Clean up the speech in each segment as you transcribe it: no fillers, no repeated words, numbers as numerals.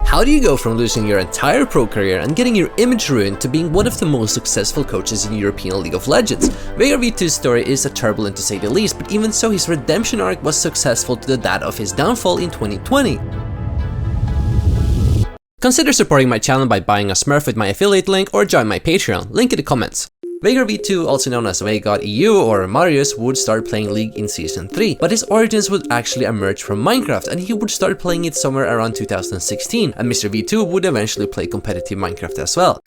How do you go from losing your entire pro career and getting your image ruined to being one of the most successful coaches in European League of Legends? VeigarV2's story is turbulent to say the least, but even so, his redemption arc was successful to that of his downfall in 2020. Consider supporting my channel by buying a Smurf with my affiliate link or join my Patreon, link in the comments. VeigarV2, also known as VeigarV2 or Marius, would start playing League in Season 3, but his origins would actually emerge from Minecraft, and he would start playing it somewhere around 2016, and Mr. V2 would eventually play competitive Minecraft as well.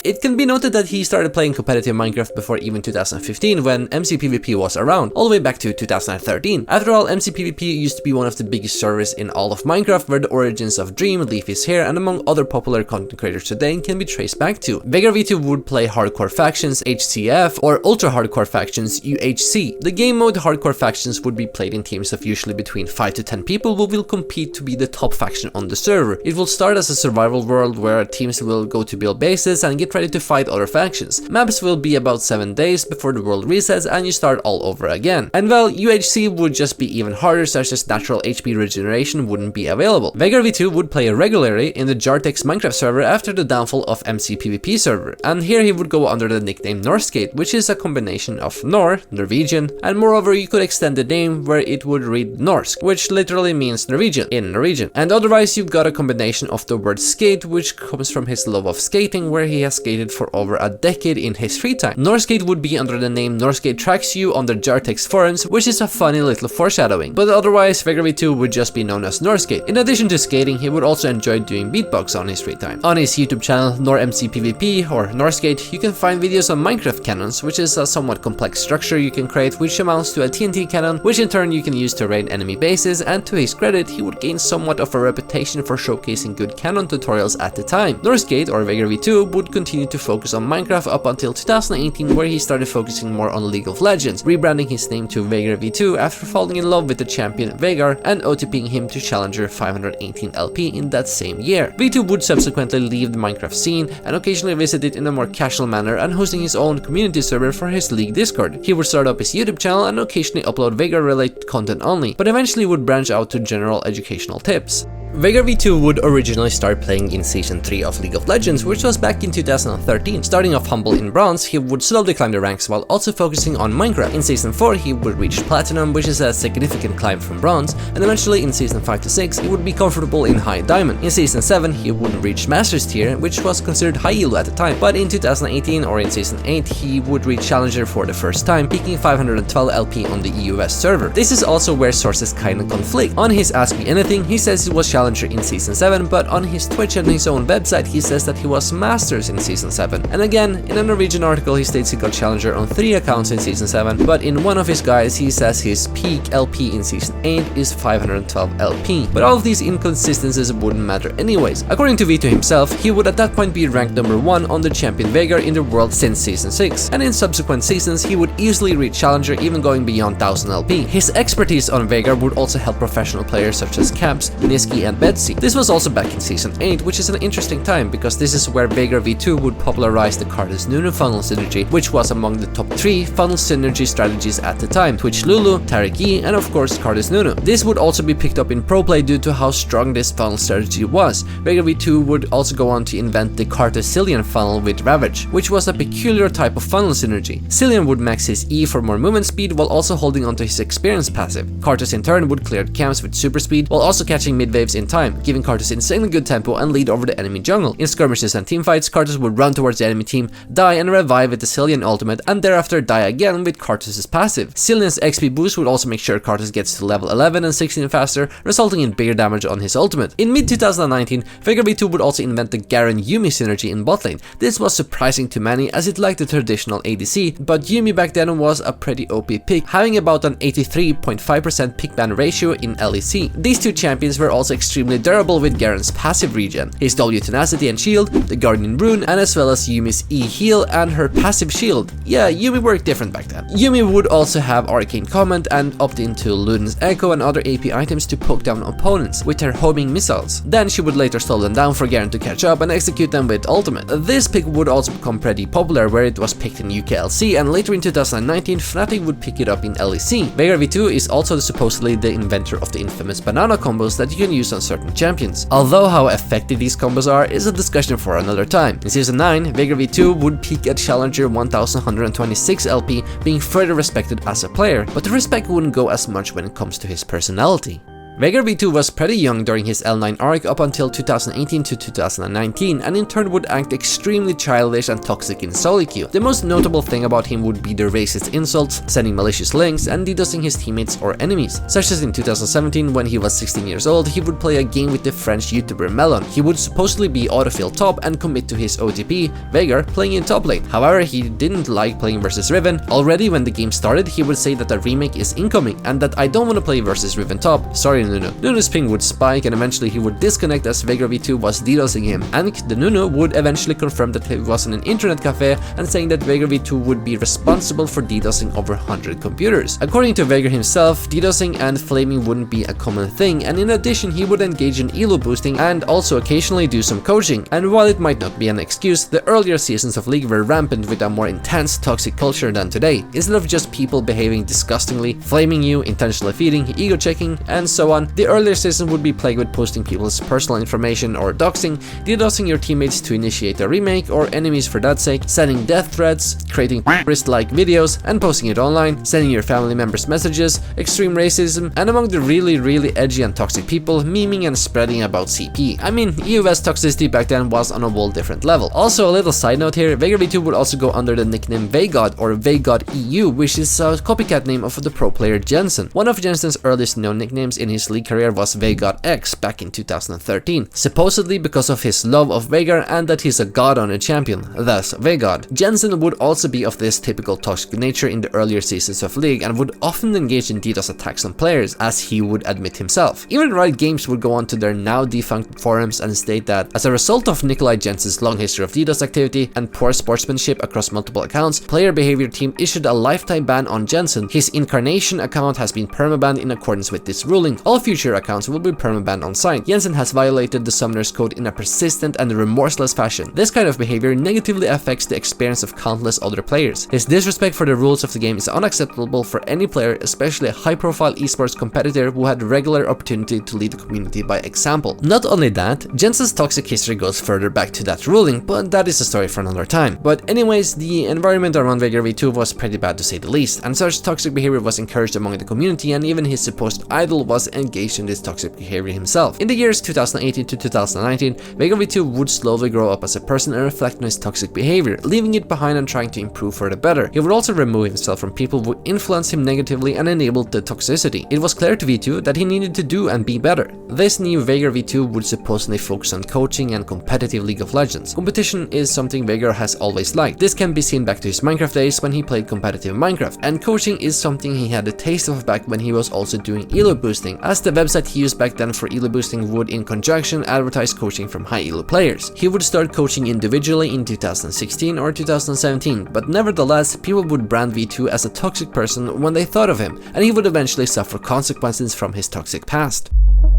It can be noted that he started playing competitive Minecraft before even 2015, when MCPvP was around, all the way back to 2013. After all, MCPvP used to be one of the biggest servers in all of Minecraft, where the origins of Dream, Leaf is Here, and among other popular content creators today can be traced back to. VeigarV2 would play hardcore factions HCF or ultra hardcore factions UHC. The game mode hardcore factions would be played in teams of usually between 5 to 10 people who will compete to be the top faction on the server. It will start as a survival world where teams will go to build bases and get ready to fight other factions. Maps will be about 7 days before the world resets and you start all over again. And well, UHC would just be even harder, such as natural HP regeneration wouldn't be available. VeigarV2 would play regularly in the Jartex Minecraft server after the downfall of MCPvP server, and here he would go under the nickname Norskate, which is a combination of Norwegian, and moreover you could extend the name where it would read Norsk, which literally means Norwegian in Norwegian. And otherwise you've got a combination of the word skate, which comes from his love of skating, where he has skated for over a decade in his free time. Norskate would be under the name Norskate Tracks You on the Jartex forums, which is a funny little foreshadowing, but otherwise VeigarV2 would just be known as Norskate. In addition to skating, he would also enjoy doing beatbox on his free time. On his YouTube channel NorMCPvP or Norskate, you can find videos on Minecraft cannons, which is a somewhat complex structure you can create, which amounts to a TNT cannon, which in turn you can use to raid enemy bases, and to his credit, he would gain somewhat of a reputation for showcasing good cannon tutorials at the time. Norskate or VeigarV2 would continue to focus on Minecraft up until 2018, where he started focusing more on League of Legends, rebranding his name to VeigarV2 after falling in love with the champion Veigar and OTPing him to Challenger 518 LP in that same year. V2 would subsequently leave the Minecraft scene and occasionally visit it in a more casual manner and hosting his own community server for his League Discord. He would start up his YouTube channel and occasionally upload Veigar related content only, but eventually would branch out to general educational tips. VeigarV2 would originally start playing in Season 3 of League of Legends, which was back in 2013. Starting off humble in Bronze, he would slowly climb the ranks while also focusing on Minecraft. In Season 4, he would reach Platinum, which is a significant climb from Bronze, and eventually in Season 5 to 6, he would be comfortable in High Diamond. In Season 7, he would reach Masters tier, which was considered high elo at the time, but in 2018 or in Season 8, he would reach Challenger for the first time, peaking 512 LP on the EUS server. This is also where sources kinda conflict. On his Ask Me Anything, he says it was Challenger in Season 7, but on his Twitch and his own website he says that he was Masters in Season 7. And again, in a Norwegian article he states he got Challenger on 3 accounts in Season 7, but in one of his guides he says his peak LP in Season 8 is 512 LP. But all of these inconsistencies wouldn't matter anyways. According to V2 himself, he would at that point be ranked number 1 on the champion Veigar in the world since Season 6, and in subsequent seasons he would easily reach Challenger, even going beyond 1000 LP. His expertise on Veigar would also help professional players such as Caps, Niski and Betsy. This was also back in Season 8, which is an interesting time because this is where VeigarV2 would popularize the Cartus Nunu funnel synergy, which was among the top 3 funnel synergy strategies at the time: Twitch Lulu, Tariq Yi, and of course Cartus Nunu. This would also be picked up in pro play due to how strong this funnel strategy was. VeigarV2 would also go on to invent the Cartus Cillian funnel with Ravage, which was a peculiar type of funnel synergy. Cillian would max his E for more movement speed while also holding onto his experience passive. Cartus in turn would clear camps with super speed while also catching mid waves in time, giving Cartus insanely good tempo and lead over the enemy jungle. In skirmishes and teamfights, Cartus would run towards the enemy team, die and revive with the Cillian ultimate, and thereafter die again with Cartus's passive. Cillian's XP boost would also make sure Cartus gets to level 11 and 16 faster, resulting in bigger damage on his ultimate. In mid-2019, VeigarV2 would also invent the Garen Yuumi synergy in bot lane. This was surprising to many as it lacked the traditional ADC, but Yuumi back then was a pretty OP pick, having about an 83.5% pick ban ratio in LEC. These two champions were also extremely durable with Garen's passive regen, his W tenacity and shield, the Guardian rune, and as well as Yumi's E heal and her passive shield. Yeah, Yumi worked different back then. Yumi would also have Arcane Comment and opt into Luden's Echo and other AP items to poke down opponents with her homing missiles. Then she would later slow them down for Garen to catch up and execute them with ultimate. This pick would also become pretty popular where it was picked in UKLC, and later in 2019 Fnatic would pick it up in LEC. VeigarV2 is also supposedly the inventor of the infamous banana combos that you can use on certain champions. Although how effective these combos are is a discussion for another time. In Season 9, VeigarV2 would peak at Challenger 1126 LP, being further respected as a player, but the respect wouldn't go as much when it comes to his personality. VeigarV2 was pretty young during his L9 arc up until 2018 to 2019, and in turn would act extremely childish and toxic in solo queue. The most notable thing about him would be the racist insults, sending malicious links, and DDoSing his teammates or enemies. Such as in 2017, when he was 16 years old, he would play a game with the French YouTuber Melon. He would supposedly be autofill top and commit to his OTP, Veigar, playing in top lane. However, he didn't like playing versus Riven. Already when the game started, he would say that a remake is incoming, and that I don't want to play versus Riven top, sorry Nuno. Nuno's ping would spike and eventually he would disconnect as VeigarV2 was DDoSing him, and the Nuno would eventually confirm that he was in an internet cafe and saying that VeigarV2 would be responsible for DDoSing over 100 computers. According to Veigar himself, DDoSing and flaming wouldn't be a common thing, and in addition he would engage in elo boosting and also occasionally do some coaching. And while it might not be an excuse, the earlier seasons of League were rampant with a more intense toxic culture than today. Instead of just people behaving disgustingly, flaming you, intentionally feeding, ego checking, and so on, the earlier season would be plagued with posting people's personal information or doxing, DDoSing your teammates to initiate a remake or enemies for that sake, sending death threats, creating terrorist-like videos and posting it online, sending your family members messages, extreme racism, and among the really edgy and toxic people, memeing and spreading about CP. I mean, US toxicity back then was on a whole different level. Also, a little side note here, VeigarV2 would also go under the nickname Veigod or Veigod EU, which is a copycat name of the pro player Jensen. One of Jensen's earliest known nicknames in his league career was Veigod X back in 2013, supposedly because of his love of Veigar and that he's a god on a champion, thus Veigod. Jensen would also be of this typical toxic nature in the earlier seasons of League and would often engage in DDoS attacks on players, as he would admit himself. Even Riot Games would go on to their now defunct forums and state that as a result of Nikolai Jensen's long history of DDoS activity and poor sportsmanship across multiple accounts, Player Behavior Team issued a lifetime ban on Jensen. His Incarnation account has been permabanned in accordance with this ruling. All future accounts will be permabanned on site. Jensen has violated the Summoner's Code in a persistent and remorseless fashion. This kind of behavior negatively affects the experience of countless other players. His disrespect for the rules of the game is unacceptable for any player, especially a high-profile esports competitor who had regular opportunity to lead the community by example. Not only that, Jensen's toxic history goes further back to that ruling, but that is a story for another time. But anyways, the environment around VeigarV2 was pretty bad to say the least, and such toxic behavior was encouraged among the community, and even his supposed idol was engaged in this toxic behavior himself. In the years 2018 to 2019, VeigarV2 would slowly grow up as a person and reflect on his toxic behavior, leaving it behind and trying to improve for the better. He would also remove himself from people who influenced him negatively and enabled the toxicity. It was clear to V2 that he needed to do and be better. This new VeigarV2 would supposedly focus on coaching and competitive League of Legends. Competition is something Veigar has always liked. This can be seen back to his Minecraft days when he played competitive Minecraft, and coaching is something he had a taste of back when he was also doing elo boosting, as the website he used back then for elo boosting would in conjunction advertise coaching from high elo players. He would start coaching individually in 2016 or 2017, but nevertheless people would brand V2 as a toxic person when they thought of him, and he would eventually suffer consequences from his toxic past.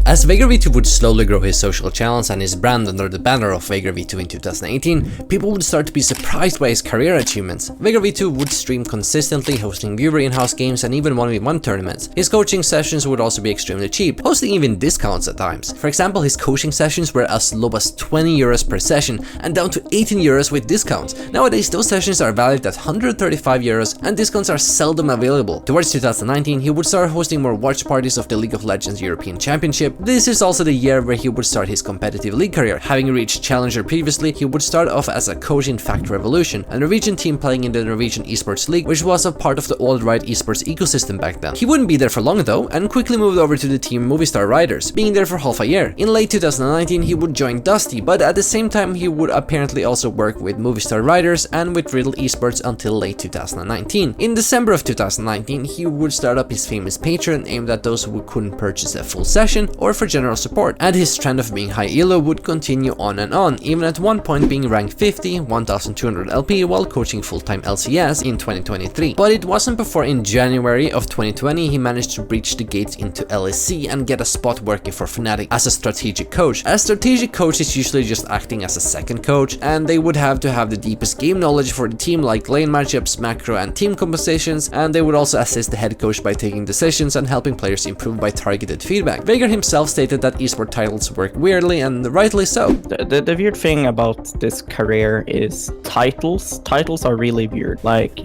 As VeigarV2 would slowly grow his social channels and his brand under the banner of VeigarV2 in 2018, people would start to be surprised by his career achievements. VeigarV2 would stream consistently, hosting viewer in-house games and even 1v1 tournaments. His coaching sessions would also be extremely cheap, hosting even discounts at times. For example, his coaching sessions were as low as 20 euros per session and down to 18 euros with discounts. Nowadays, those sessions are valued at 135 euros and discounts are seldom available. Towards 2019, he would start hosting more watch parties of the League of Legends European Championship. This is also the year where he would start his competitive league career. Having reached Challenger previously, he would start off as a coach in Fact Revolution, a Norwegian team playing in the Norwegian Esports League, which was a part of the old Riot Esports ecosystem back then. He wouldn't be there for long though, and quickly moved over to the team Movistar Riders, being there for half a year. In late 2019, he would join Dusty, but at the same time he would apparently also work with Movistar Riders and with Riddle Esports until late 2019. In December of 2019, he would start up his famous Patreon aimed at those who couldn't purchase a full session or for general support, and his trend of being high elo would continue on and on, even at one point being ranked 50, 1200 LP while coaching full-time LCS in 2023. But it wasn't before in January of 2020 he managed to breach the gates into LEC and get a spot working for Fnatic as a strategic coach. A strategic coach is usually just acting as a second coach, and they would have to have the deepest game knowledge for the team, like lane matchups, macro and team compositions, and they would also assist the head coach by taking decisions and helping players improve by targeted feedback. Veigar himself stated that esport titles work weirdly, and rightly so. The weird thing about this career is titles. Titles are really weird. Like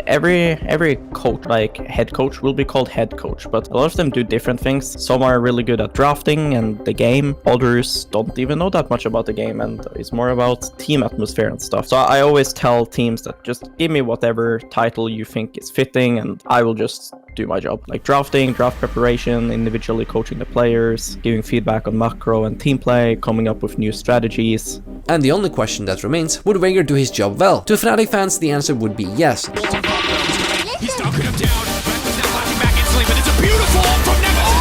every coach, like head coach, will be called head coach, but a lot of them do different things. Some are really good at drafting and the game, others don't even know that much about the game, and it's more about team atmosphere and stuff. So I always tell teams that just give me whatever title you think is fitting and I will just do my job, like drafting, draft preparation, individually coaching the players, giving feedback on macro and team play, coming up with new strategies. And the only question that remains, would Veigar do his job well? To Fnatic fans, the answer would be yes. He's knocking him down. He's now flashing back instantly, but it's a beautiful from Nemesis.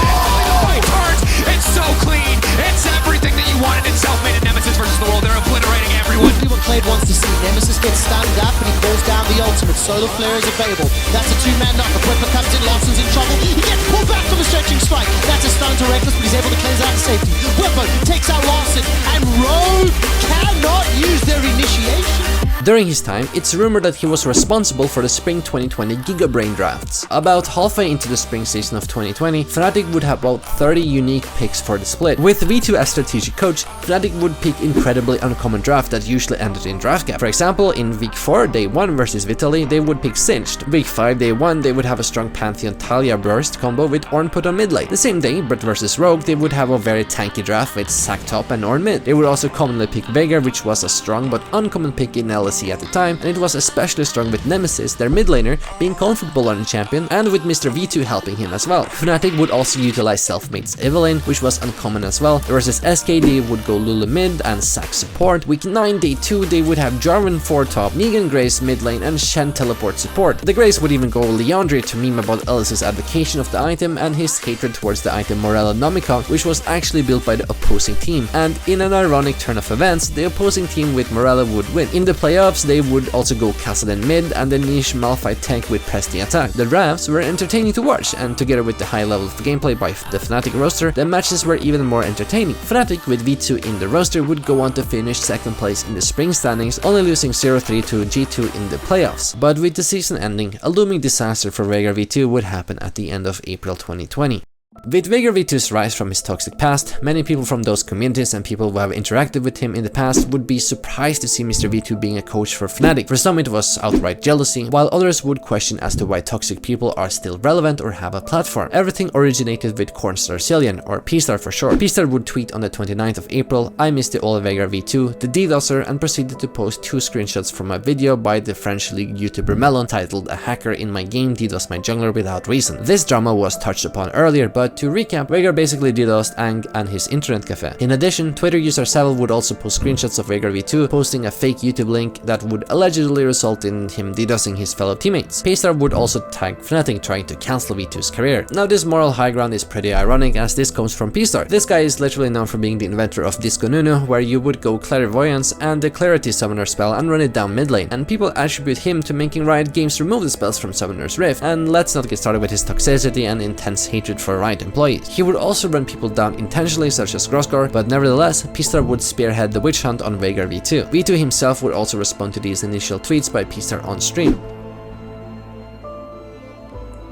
Oh, he turns. It's so clean. It's everything that you wanted in self-made and Nemesis versus the world. They're obliterating everyone. What Clade wants to see. Nemesis gets stunned up and he calls down the ultimate. Solar Flare is available. That's a two-man knock. The Whipper comes in. Larsen's in trouble. He gets pulled back from the stretching strike. That's a stun to Reckless, but he's able to cleanse out to safety. Whipper takes out Larsen, and Rogue cannot use their initiation. During his time, it's rumored that he was responsible for the spring 2020 Gigabrain drafts. About halfway into the spring season of 2020, Fnatic would have about 30 unique picks for the split. With V2 as strategic coach, Fnatic would pick incredibly uncommon draft that usually ended in draft gap. For example, in week 4, day 1 versus Vitaly, they would pick Singed. Week 5, day 1, they would have a strong Pantheon Talia burst combo with Ornn put on mid lane. The same day, Brett versus Rogue, they would have a very tanky draft with Sack top and Ornn mid. They would also commonly pick Veigar, which was a strong but uncommon pick in LEC at the time, and it was especially strong with Nemesis, their mid laner, being comfortable on the champion, and with Mr. V2 helping him as well. Fnatic would also utilize Selfmade's Evelynn, which was uncommon as well. Versus SK, they would go Lulu mid and Sack support. Week 9, day 2, they would have Jarvan 4 top, Negan Grace mid lane, and Shen teleport support. The Grace would even go Leandre to meme about Ellis's advocation of the item and his hatred towards the item Morella Nomicon, which was actually built by the opposing team. And in an ironic turn of events, the opposing team with Morella would win. In the playoffs, they would also go Kassadin mid and the niche Malphite tank with Presti attack. The drafts were entertaining to watch, and together with the high level of gameplay by the Fnatic roster, the matches were even more entertaining. Fnatic with V2 in the roster would go on to finish second place in the spring standings, only losing 0-3 to G2 in the playoffs. But with the season ending, a looming disaster for VeigarV2 would happen at the end of April 2020. With VeigarV2's rise from his toxic past, many people from those communities and people who have interacted with him in the past would be surprised to see Mr. V2 being a coach for Fnatic. For some it was outright jealousy, while others would question as to why toxic people are still relevant or have a platform. Everything originated with Cornstar Cillian, or P-Star for short. P-Star would tweet on the 29th of April, "I miss the old VeigarV2, the DDoSer," and proceeded to post 2 screenshots from a video by the French League YouTuber Melon titled "A hacker in my game DDoS my jungler without reason." This drama was touched upon earlier, but to recap, Veigar basically DDoSed Ang and his internet cafe. In addition, Twitter user Savile would also post screenshots of VeigarV2 posting a fake YouTube link that would allegedly result in him DDoSing his fellow teammates. Paystar would also tag Fnatic trying to cancel V2's career. Now this moral high ground is pretty ironic as this comes from Paystar. This guy is literally known for being the inventor of Disco Nuno, where you would go Clairvoyance and the Clarity Summoner spell and run it down mid lane, and people attribute him to making Riot Games remove the spells from Summoner's Rift. And let's not get started with his toxicity and intense hatred for Riot employees. He would also run people down intentionally, such as Groskar, but nevertheless, P-Star would spearhead the witch hunt on VeigarV2. V2 himself would also respond to these initial tweets by P-Star on stream.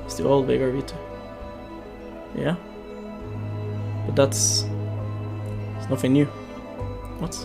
It's the old VeigarV2. Yeah. But that's nothing new. What?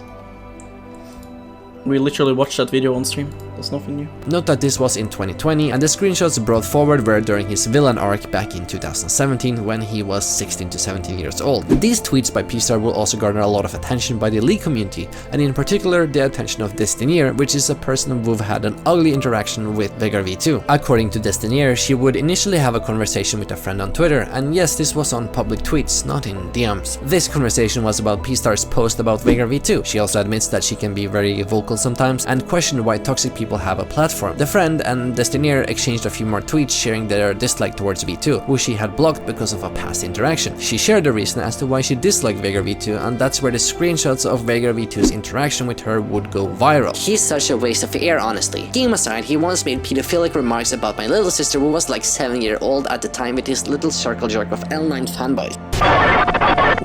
We literally watched that video on stream. That's nothing new. Note that this was in 2020, and the screenshots brought forward were during his villain arc back in 2017 when he was 16 to 17 years old. These tweets by P-Star will also garner a lot of attention by the League community, and in particular the attention of Destinier, which is a person who've had an ugly interaction with VeigarV2. According to Destinier, she would initially have a conversation with a friend on Twitter, and yes, this was on public tweets, not in DMs. This conversation was about P-Star's post about VeigarV2. She also admits that she can be very vocal sometimes and questioned why toxic people people have a platform. The friend and Destinier exchanged a few more tweets sharing their dislike towards V2, who she had blocked because of a past interaction. She shared the reason as to why she disliked VeigarV2, and that's where the screenshots of VeigarV2's interaction with her would go viral. He's such a waste of air, honestly. Game aside, he once made pedophilic remarks about my little sister who was like 7 years old at the time with his little circle jerk of L9 fanboys.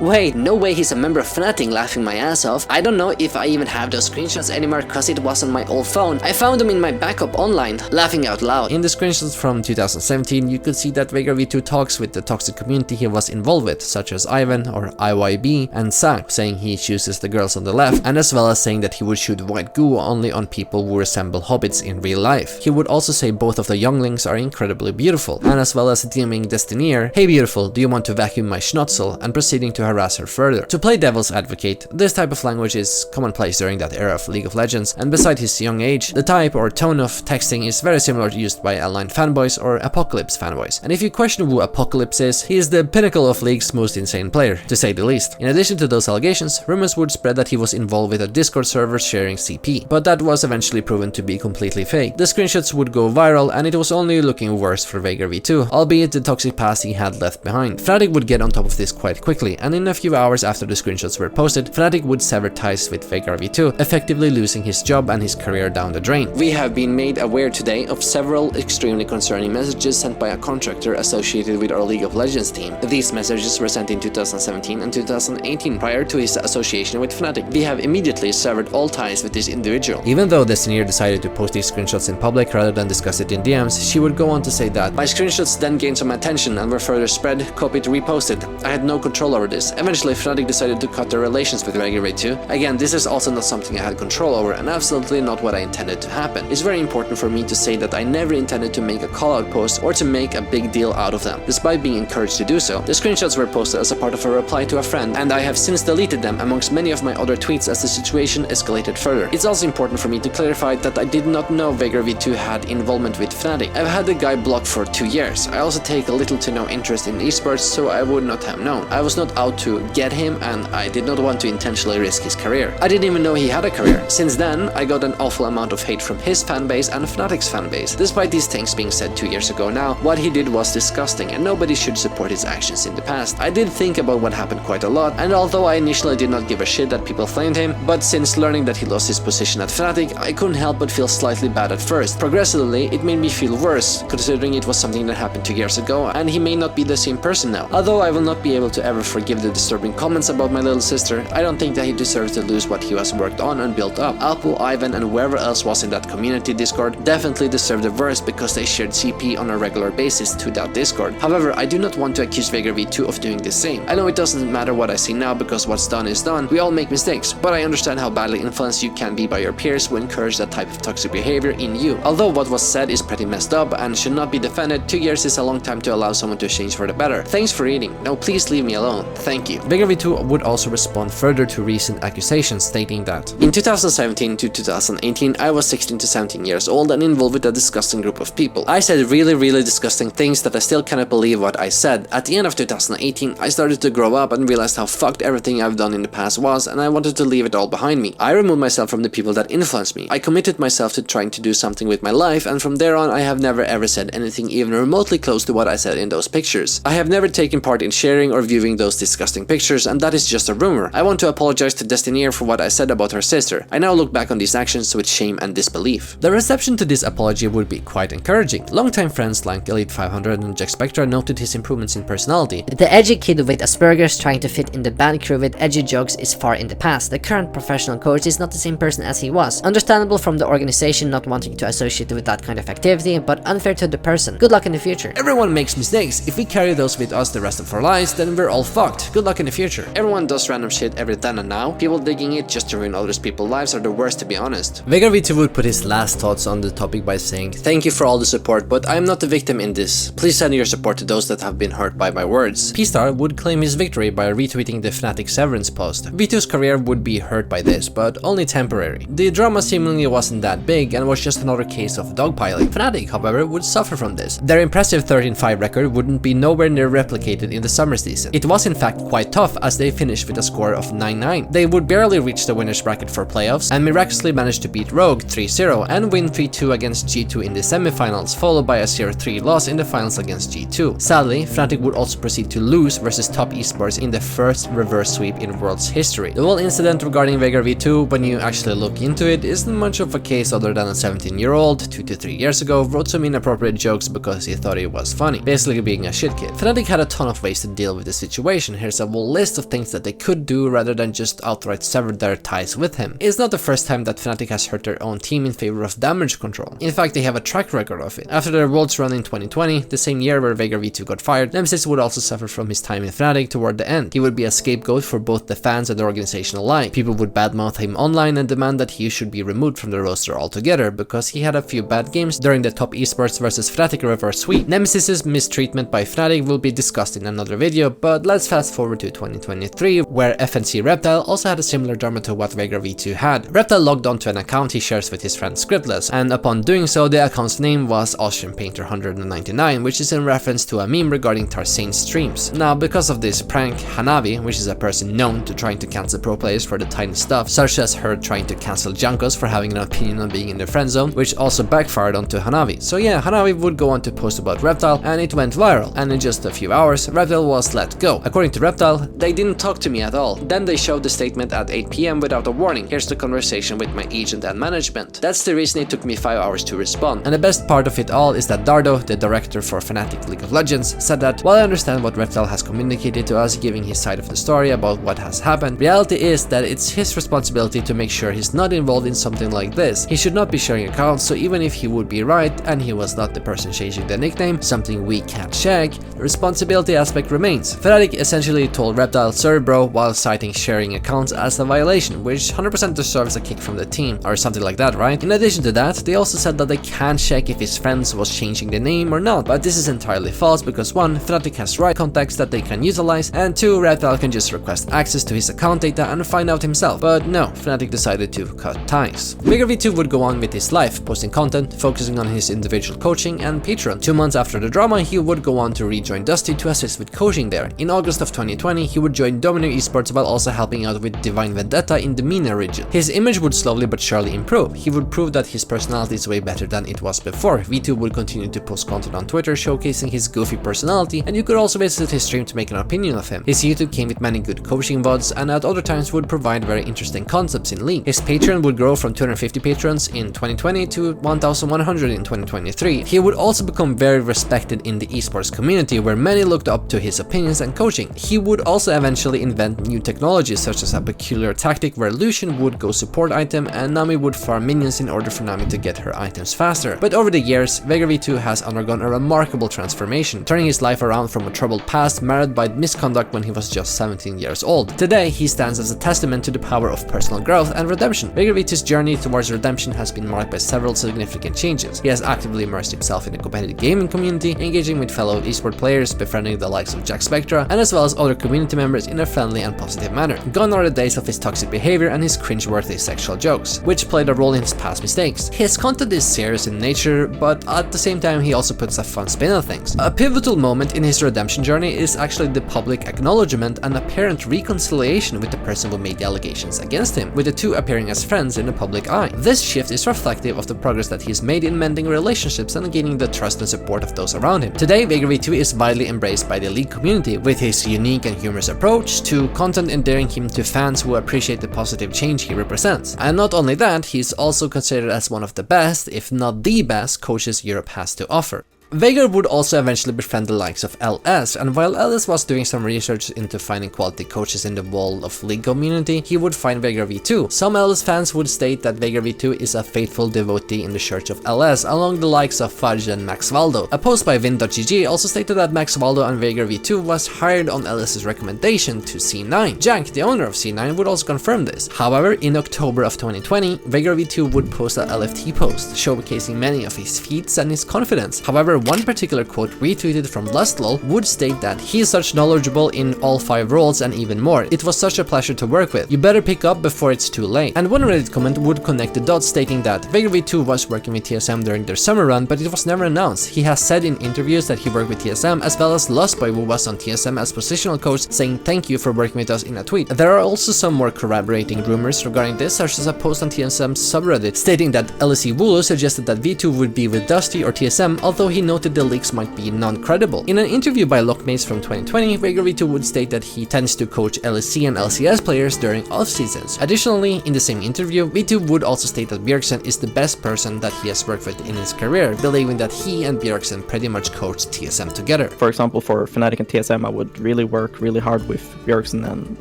Wait, no way he's a member of Fnatic, laughing my ass off. I don't know if I even have those screenshots anymore cause it was on my old phone. I found them in my backup online, laughing out loud. In the screenshots from 2017, you could see that VeigarV2 talks with the toxic community he was involved with, such as Ivan or IYB and Sang, saying he chooses the girls on the left, and as well as saying that he would shoot white goo only on people who resemble hobbits in real life. He would also say both of the younglings are incredibly beautiful, and as well as DMing Destinier, "Hey beautiful, do you want to vacuum my schnotzel?" and proceeding to harass her further. To play devil's advocate, this type of language is commonplace during that era of League of Legends, and beside his young age, the type or tone of texting is very similar to used by L9 fanboys or Apocalypse fanboys. And if you question who Apocalypse is, he is the pinnacle of League's most insane player, to say the least. In addition to those allegations, rumors would spread that he was involved with a Discord server sharing CP, but that was eventually proven to be completely fake. The screenshots would go viral, and it was only looking worse for VeigarV2, albeit the toxic past he had left behind. Fnatic would get on top of this quite quickly, and in a few hours after the screenshots were posted, Fnatic would sever ties with VeigarV2, effectively losing his job and his career down the drain. We have been made aware today of several extremely concerning messages sent by a contractor associated with our League of Legends team. These messages were sent in 2017 and 2018 prior to his association with Fnatic. We have immediately severed all ties with this individual. Even though Destinier decided to post these screenshots in public rather than discuss it in DMs, she would go on to say that my screenshots then gained some attention and were further spread, copied, reposted. I had no control over this. Eventually Fnatic decided to cut their relations with VeigarV2. Again, this is also not something I had control over and absolutely not what I intended to happen. It's very important for me to say that I never intended to make a call-out post or to make a big deal out of them, despite being encouraged to do so. The screenshots were posted as a part of a reply to a friend, and I have since deleted them amongst many of my other tweets as the situation escalated further. It's also important for me to clarify that I did not know VeigarV2 had involvement with Fnatic. I've had the guy blocked for 2 years. I also take a little to no interest in esports, so I would not have known. I was not out to get him, and I did not want to intentionally risk his career. I didn't even know he had a career. Since then, I got an awful amount of hate from his fanbase and Fnatic's fanbase. Despite these things being said 2 years ago now, what he did was disgusting and nobody should support his actions in the past. I did think about what happened quite a lot, and although I initially did not give a shit that people flamed him, but since learning that he lost his position at Fnatic, I couldn't help but feel slightly bad at first. Progressively, it made me feel worse, considering it was something that happened 2 years ago and he may not be the same person now. Although I will not be able to ever forgive the disturbing comments about my little sister, I don't think that he deserves to lose what he has worked on and built up. Alpo, Ivan, and whoever else was in that community Discord definitely deserve the worst because they shared CP on a regular basis to that Discord. However, I do not want to accuse VeigarV2 of doing the same. I know it doesn't matter what I say now because what's done is done. We all make mistakes, but I understand how badly influenced you can be by your peers who encourage that type of toxic behavior in you. Although what was said is pretty messed up and should not be defended, 2 years is a long time to allow someone to change for the better. Thanks for reading. Now please leave me alone. Thank you. VeigarV2 would also respond further to recent accusations, stating that in 2017 to 2018, I was 16 to 17 years old and involved with a disgusting group of people. I said really disgusting things that I still cannot believe what I said. At the end of 2018, I started to grow up and realized how fucked everything I've done in the past was, and I wanted to leave it all behind me. I removed myself from the people that influenced me. I committed myself to trying to do something with my life, and from there on I have never ever said anything even remotely close to what I said in those pictures. I have never taken part in sharing or viewing those disgusting pictures, and that is just a rumor. I want to apologize to Destinier for what I said about her sister. I now look back on these actions with shame and disbelief. The reception to this apology would be quite encouraging. Longtime friends like Elite 500 and Jack Spectra noted his improvements in personality. The edgy kid with Asperger's trying to fit in the band crew with edgy jokes is far in the past. The current professional coach is not the same person as he was. Understandable from the organization not wanting to associate with that kind of activity, but unfair to the person. Good luck in the future. Everyone makes mistakes. If we carry those with us the rest of our lives, then we're all fucked. Good luck in the future. Everyone does random shit every then and now. People digging it just to ruin others people's lives are the worst, to be honest. VeigarV2 would put his last thoughts on the topic by saying, "Thank you for all the support, but I am not the victim in this. Please send your support to those that have been hurt by my words." P-Star would claim his victory by retweeting the Fnatic severance post. V2's career would be hurt by this, but only temporary. The drama seemingly wasn't that big and was just another case of dogpiling. Fnatic, however, would suffer from this. Their impressive 13-5 record wouldn't be nowhere near replicated in the summer season. It was in fact back quite tough as they finished with a score of 9-9. They would barely reach the winner's bracket for playoffs and miraculously managed to beat Rogue 3-0 and win 3-2 against G2 in the semifinals, followed by a 0-3 loss in the finals against G2. Sadly, Fnatic would also proceed to lose versus top esports in the first reverse sweep in world's history. The whole incident regarding VeigarV2, when you actually look into it, isn't much of a case other than a 17-year-old 2 to 3 years ago wrote some inappropriate jokes because he thought it was funny, basically being a shit kid. Fnatic had a ton of ways to deal with the situation. Here's a whole list of things that they could do rather than just outright sever their ties with him. It's not the first time that Fnatic has hurt their own team in favor of damage control. In fact, they have a track record of it. After their Worlds run in 2020, the same year where VeigarV2 got fired, Nemesis would also suffer from his time in Fnatic toward the end. He would be a scapegoat for both the fans and the organization alike. People would badmouth him online and demand that he should be removed from the roster altogether because he had a few bad games during the top esports versus Fnatic reverse sweep. Nemesis's mistreatment by Fnatic will be discussed in another video, but let's fast forward to 2023, where FNC Reptile also had a similar drama to what VeigarV2 had. Reptile logged onto an account he shares with his friend Scriptless, and upon doing so, the account's name was Austrian Painter 199, which is in reference to a meme regarding Tarsane's streams. Now, because of this prank, Hanavi, which is a person known to trying to cancel pro players for the tiny stuff, such as her trying to cancel Junkos for having an opinion on being in the friend zone, which also backfired onto Hanavi. So yeah, Hanavi would go on to post about Reptile, and it went viral, and in just a few hours, Reptile was let go. According to Reptile, They didn't talk to me at all. Then they showed the statement at 8 PM without a warning. Here's the conversation with my agent and management. That's the reason it took me 5 hours to respond. and the best part of it all is that Dardo, the director for Fnatic League of Legends, said that while I understand what Reptile has communicated to us, giving his side of the story about what has happened, reality is that it's his responsibility to make sure he's not involved in something like this. He should not be sharing accounts, so even if he would be right and he was not the person changing the nickname, something we can't check, the responsibility aspect remains. Fnatic essentially told Reptile, sorry bro, while citing sharing accounts as a violation, which 100% deserves a kick from the team, or something like that, right? In addition to that, they also said that they can't check if his friends was changing the name or not, but this is entirely false because 1, Fnatic has right contacts that they can utilize, and 2, Reptile can just request access to his account data and find out himself. But no, Fnatic decided to cut ties. VeigarV2 would go on with his life, posting content, focusing on his individual coaching and Patreon. 2 months after the drama, he would go on to rejoin Dusty to assist with coaching there. In August of 2020, he would join Domino Esports while also helping out with Divine Vendetta in the MENA region. His image would slowly but surely improve. He would prove that his personality is way better than it was before. V2 would continue to post content on Twitter showcasing his goofy personality, and you could also visit his stream to make an opinion of him. His YouTube came with many good coaching VODs, and at other times would provide very interesting concepts in League. His Patreon would grow from 250 patrons in 2020 to 1,100 in 2023. He would also become very respected in the esports community, where many looked up to his opinions and coaching. He would also eventually invent new technologies, such as a peculiar tactic where Lucian would go support item and Nami would farm minions in order for Nami to get her items faster. But over the years, VeigarV2 has undergone a remarkable transformation, turning his life around from a troubled past marred by misconduct when he was just 17 years old. Today, he stands as a testament to the power of personal growth and redemption. VeigarV2's journey towards redemption has been marked by several significant changes. He has actively immersed himself in the competitive gaming community, engaging with fellow esport players, befriending the likes of Jack Spectra, and as well as other community members in a friendly and positive manner. Gone are the days of his toxic behavior and his cringe-worthy sexual jokes, which played a role in his past mistakes. His content is serious in nature, but at the same time he also puts a fun spin on things. A pivotal moment in his redemption journey is actually the public acknowledgement and apparent reconciliation with the person who made the allegations against him, with the two appearing as friends in the public eye. This shift is reflective of the progress that he's made in mending relationships and gaining the trust and support of those around him. Today, VeigarV2 is widely embraced by the League community, with his unique and humorous approach to content endearing him to fans who appreciate the positive change he represents. And not only that, he's also considered as one of the best, if not the best, coaches Europe has to offer. Veigar would also eventually befriend the likes of LS, and while LS was doing some research into finding quality coaches in the Wall of League community, he would find VeigarV2. Some LS fans would state that VeigarV2 is a faithful devotee in the church of LS, along the likes of Fudge and Max Waldo. A post by Vin.gg also stated that Max Waldo and VeigarV2 was hired on LS's recommendation to C9. Jack, the owner of C9, would also confirm this. However, in October of 2020, VeigarV2 would post a LFT post, showcasing many of his feats and his confidence. However, one particular quote retweeted from LustLol would state that he is such knowledgeable in all 5 roles and even more. It was such a pleasure to work with. You better pick up before it's too late. And one Reddit comment would connect the dots stating that VeigarV2 was working with TSM during their summer run, but it was never announced. He has said in interviews that he worked with TSM, as well as Lustboy, who was on TSM as positional coach, saying thank you for working with us in a tweet. There are also some more corroborating rumors regarding this, such as a post on TSM's subreddit stating that LSE Wulu suggested that V2 would be with Dusty or TSM, although he noted the leaks might be non-credible. In an interview by Lockmates from 2020, VeigarV2 would state that he tends to coach LSE and LCS players during off-seasons. Additionally, in the same interview, V2 would also state that Bjergsen is the best person that he has worked with in his career, believing that he and Bjergsen pretty much coached TSM together. For example, for Fnatic and TSM, I would really work really hard with Bjergsen and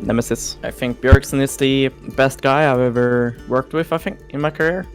Nemesis. I think Bjergsen is the best guy I've ever worked with, I think, in my career.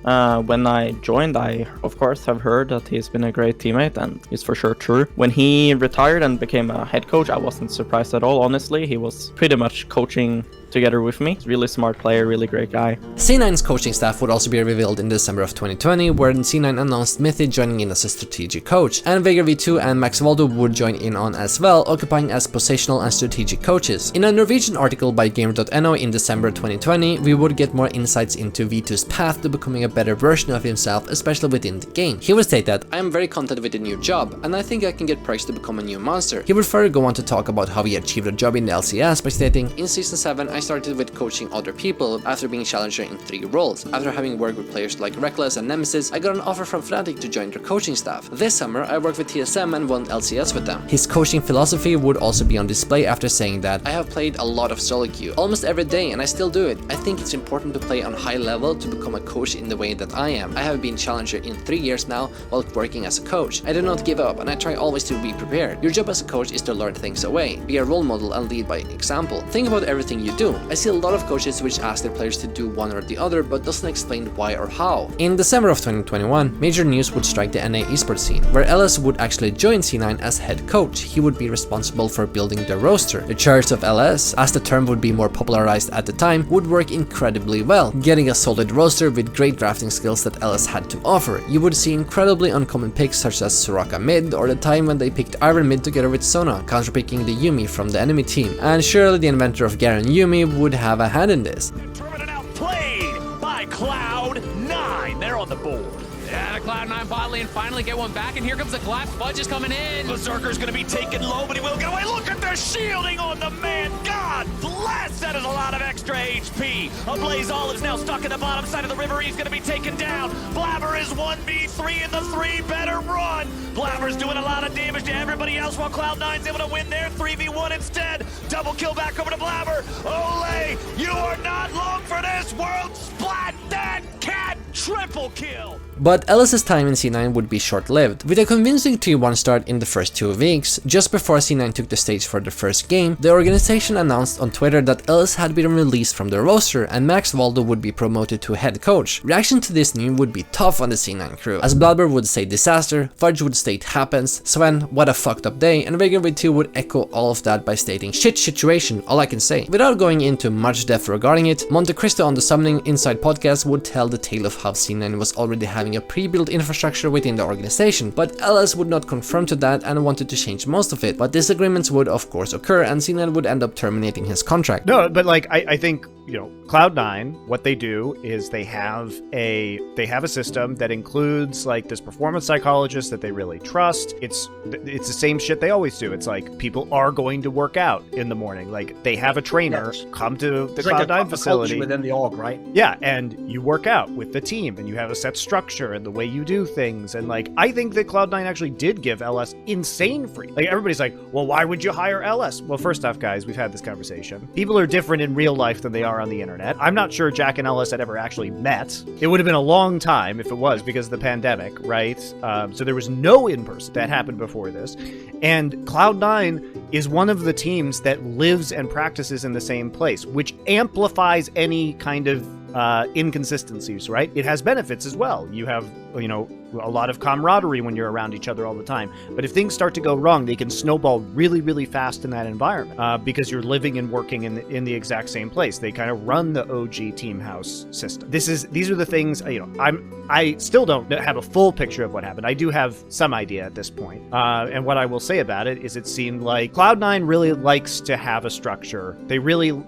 When I joined, I, of course, have heard that he's been a great teammate, and it's for sure true. When he retired and became a head coach, I wasn't surprised at all, honestly. He was pretty much coaching together with me. Really smart player, really great guy. C9's coaching staff would also be revealed in December of 2020, where C9 announced Mythy joining in as a strategic coach, and VeigarV2 and Max Waldo would join in on as well, occupying as positional and strategic coaches. In a Norwegian article by Gamer.no in December 2020, we would get more insights into V2's path to becoming a better version of himself, especially within the game. He would state that, "I am very content with the new job, and I think I can get perks to become a new monster." He would further go on to talk about how he achieved a job in the LCS by stating, "In Season 7, I started with coaching other people after being challenger in 3 roles. After having worked with players like Reckless and Nemesis, I got an offer from Fnatic to join their coaching staff. This summer, I worked with TSM and won LCS with them." His coaching philosophy would also be on display after saying that, "I have played a lot of solo queue, almost every day, and I still do it. I think it's important to play on high level to become a coach in the way that I am. I have been challenger in 3 years now while working as a coach. I do not give up, and I try always to be prepared. Your job as a coach is to learn things away, be a role model and lead by example. Think about everything you do. I see a lot of coaches which ask their players to do one or the other but doesn't explain why or how." In December of 2021, major news would strike the NA esports scene, where LS would actually join C9 as head coach. He would be responsible for building the roster. The Church of LS, as the term would be more popularized at the time, would work incredibly well, getting a solid roster with great drafting skills that LS had to offer. You would see incredibly uncommon picks such as Soraka mid, or the time when they picked Iron mid together with Sona, counterpicking the Yuumi from the enemy team. And surely the inventor of Garen Yuumi would have a hand in this. Tournament outplayed by Cloud9. They're on the board. Yeah, the Cloud9 bot lane finally get one back, and here comes the Glass Fudge is coming in. Berserker's gonna be taken low, but he will get away. Look at the shielding on the man. God bless, that is a lot of extra HP. Ablaze Olive's now stuck in the bottom side of the river. He's gonna be taken down. Blabber is 1v3 in the 3. Better run. Blabber's doing a lot of damage to everybody else while Cloud9's able to win their 3v1 instead. Double kill back over to Blabber. Ole, you are not long for this world. Splat that cat. Triple kill. But LS's time in C9 would be short-lived. With a convincing 3-1 start in the first 2 weeks, just before C9 took the stage for the first game, the organization announced on Twitter that LS had been released from the roster and Max Waldo would be promoted to head coach. Reaction to this news would be tough on the C9 crew, as Blabber would say disaster, Fudge would state happens, Sven what a fucked up day, and VeigarV2 would echo all of that by stating shit situation, all I can say. Without going into much depth regarding it, Monte Cristo on the Summoning Inside podcast would tell the tale of how C9 was already having a pre-built infrastructure within the organization, but LS would not confirm to that and wanted to change most of it, but disagreements would of course occur and C9 would end up terminating his contract. No, but like I think, you know, Cloud9, what they do is they have a system that includes like this performance psychologist that they really trust. It's the same shit they always do. It's like people are going to work out in the morning. Like they have a trainer come to the Cloud9 facility within the org, right? Yeah, and you work out with the team and you have a set structure and the way you do things. And like I think that Cloud9 actually did give LS insane free. Like everybody's like, well, why would you hire LS? Well, first off, guys, we've had this conversation. People are different in real life than they are on the internet. I'm not sure Jack and Ellis had ever actually met. It would have been a long time if it was because of the pandemic, right? So there was no in-person that happened before this. And Cloud9 is one of the teams that lives and practices in the same place, which amplifies any kind of inconsistencies, right? It has benefits as well. You have, you know, a lot of camaraderie when you're around each other all the time. But if things start to go wrong, they can snowball really, really fast in that environment because you're living and working in the exact same place. They kind of run the OG team house system. These are the things, I still don't have a full picture of what happened. I do have some idea at this point. And what I will say about it is it seemed like Cloud9 really likes to have a structure.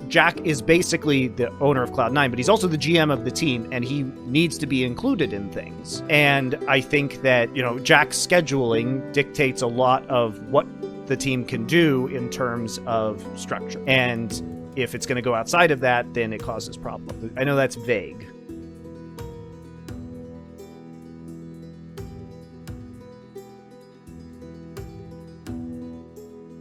Jack is basically the owner of Cloud9, but he's also the GM of the team, and he needs to be included in things. And I think that, Jack's scheduling dictates a lot of what the team can do in terms of structure. And if it's going to go outside of that, then it causes problems. I know that's vague.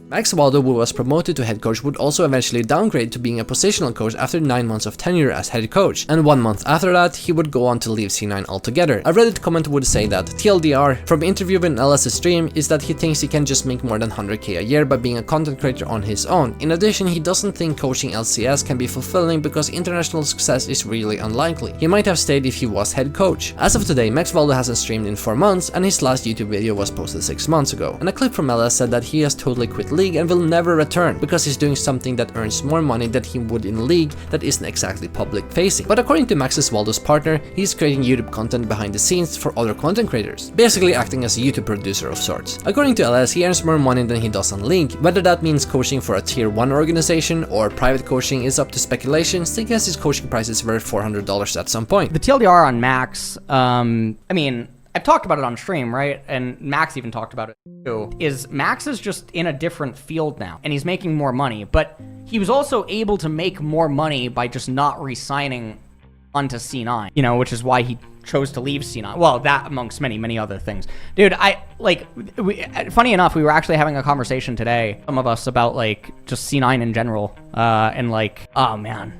Max Waldo, who was promoted to head coach, would also eventually downgrade to being a positional coach after 9 months of tenure as head coach, and 1 month after that, he would go on to leave C9 altogether. A Reddit comment would say that TLDR from interview in LS's stream is that he thinks he can just make more than 100k a year by being a content creator on his own. In addition, he doesn't think coaching LCS can be fulfilling because international success is really unlikely. He might have stayed if he was head coach. As of today, Max Waldo hasn't streamed in 4 months, and his last YouTube video was posted 6 months ago. And a clip from LS said that he has totally quit League and will never return because he's doing something that earns more money than he would in League that isn't exactly public facing. But according to Max Waldo's partner, he's creating YouTube content behind the scenes for other content creators, basically acting as a YouTube producer of sorts. According to LS, he earns more money than he does on League. Whether that means coaching for a tier 1 organization or private coaching is up to speculation. Still guess his coaching prices were $400 at some point. The TLDR on Max, I've talked about it on stream, right? And Max even talked about it too. Max is just in a different field now, and he's making more money, but he was also able to make more money by just not re-signing onto C9, which is why he chose to leave C9. Well, that amongst many, many other things. Dude, funny enough, we were actually having a conversation today, some of us, about just C9 in general, and oh man.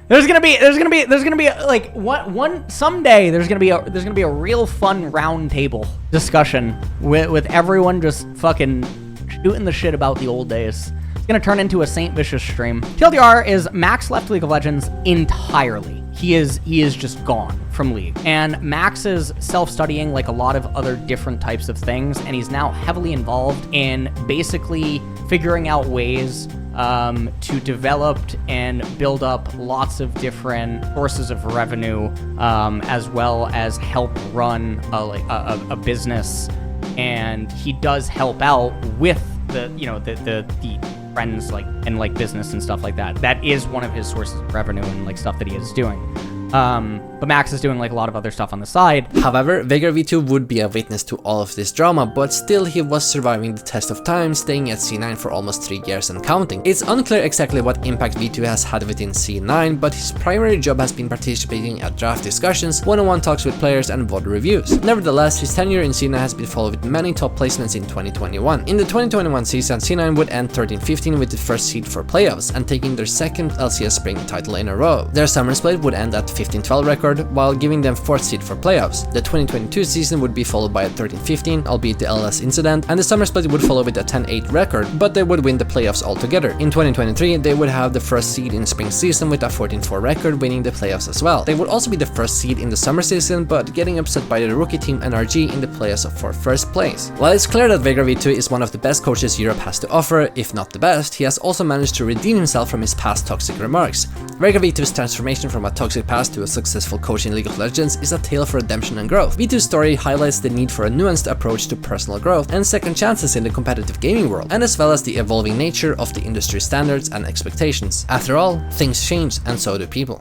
There's gonna be someday there's gonna be a real fun round table discussion with everyone just fucking shooting the shit about the old days. It's gonna turn into a Saint Vicious stream. TLDR is Max left League of Legends entirely. He is just gone from League. And Max is self-studying like a lot of other different types of things, and he's now heavily involved in basically figuring out ways to develop and build up lots of different sources of revenue, as well as help run a business. And he does help out with the friends and business and stuff like that. That is one of his sources of revenue and stuff that he is doing. But Max is doing a lot of other stuff on the side. However, VeigarV2 would be a witness to all of this drama, but still he was surviving the test of time, staying at C9 for almost 3 years and counting. It's unclear exactly what impact V2 has had within C9, but his primary job has been participating at draft discussions, one-on-one talks with players, and VOD reviews. Nevertheless, his tenure in C9 has been followed with many top placements in 2021. In the 2021 season, C9 would end 13-15 with the first seed for playoffs, and taking their second LCS Spring title in a row. Their summer split would end at 15-12 record, while giving them 4th seed for playoffs. The 2022 season would be followed by a 13-15, albeit the LS incident, and the summer split would follow with a 10-8 record, but they would win the playoffs altogether. In 2023, they would have the 1st seed in spring season with a 14-4 record, winning the playoffs as well. They would also be the 1st seed in the summer season, but getting upset by the rookie team NRG in the playoffs for 1st place. While it's clear that VeigarV2 is one of the best coaches Europe has to offer, if not the best, he has also managed to redeem himself from his past toxic remarks. VeigarV2's transformation from a toxic past to a successful coach in League of Legends is a tale of redemption and growth. V2's story highlights the need for a nuanced approach to personal growth and second chances in the competitive gaming world, and as well as the evolving nature of the industry standards and expectations. After all, things change, and so do people.